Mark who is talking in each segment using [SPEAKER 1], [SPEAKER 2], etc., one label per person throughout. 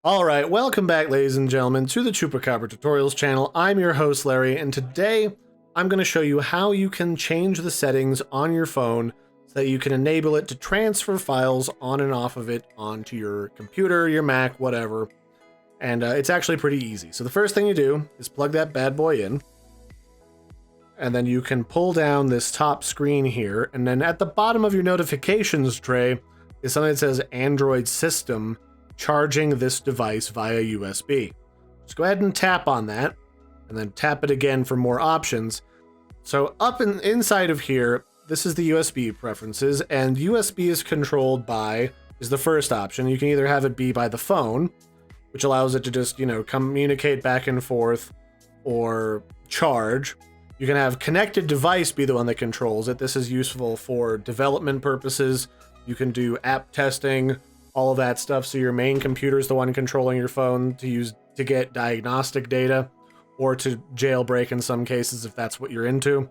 [SPEAKER 1] Alright, welcome back ladies and gentlemen to the Chupacabra Tutorials channel. I'm your host Larry, and today I'm going to show you how you can change the settings on your phone so that you can enable it to transfer files on and off of it onto your computer, your Mac, whatever. And it's actually pretty easy. So the first thing you do is plug that bad boy in, and then you can pull down this top screen here, and then at the bottom of your notifications tray is something that says Android System charging this device via USB. Just go ahead and tap on that, and then tap it again for more options. So inside of here, this is the USB preferences, and USB is controlled by, is the first option. You can either have it be by the phone, which allows it to just, communicate back and forth, or charge. You can have connected device be the one that controls it. This is useful for development purposes. You can do app testing, all of that stuff. So your main computer is the one controlling your phone to get diagnostic data, or to jailbreak in some cases if that's what you're into.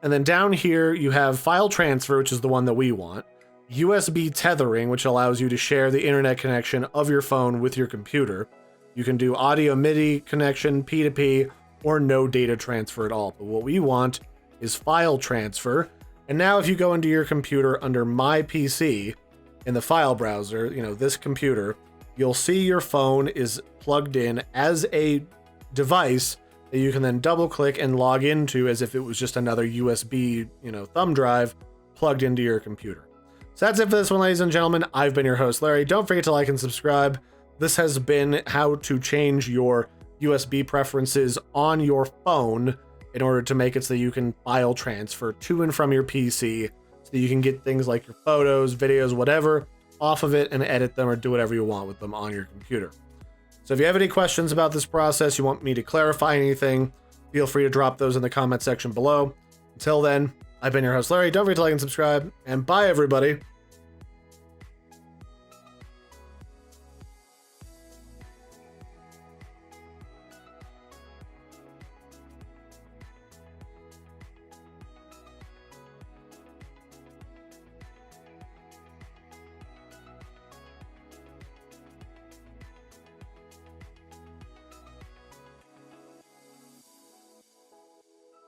[SPEAKER 1] And then down here you have file transfer, which is the one that we want. USB tethering, which allows you to share the internet connection of your phone with your computer. You can do audio MIDI connection, P2P, or no data transfer at all. But what we want is file transfer. And now if you go into your computer under My PC in the file browser, this computer, you'll see your phone is plugged in as a device that you can then double click and log into as if it was just another USB, thumb drive plugged into your computer. So that's it for this one, ladies and gentlemen. I've been your host, Larry. Don't forget to like and subscribe. This has been how to change your USB preferences on your phone in order to make it so that you can file transfer to and from your PC, so that you can get things like your photos, videos, whatever, off of it and edit them or do whatever you want with them on your computer. So if you have any questions about this process, you want me to clarify anything, feel free to drop those in the comment section below. Until then, I've been your host, Larry. Don't forget to like and subscribe, and bye, everybody.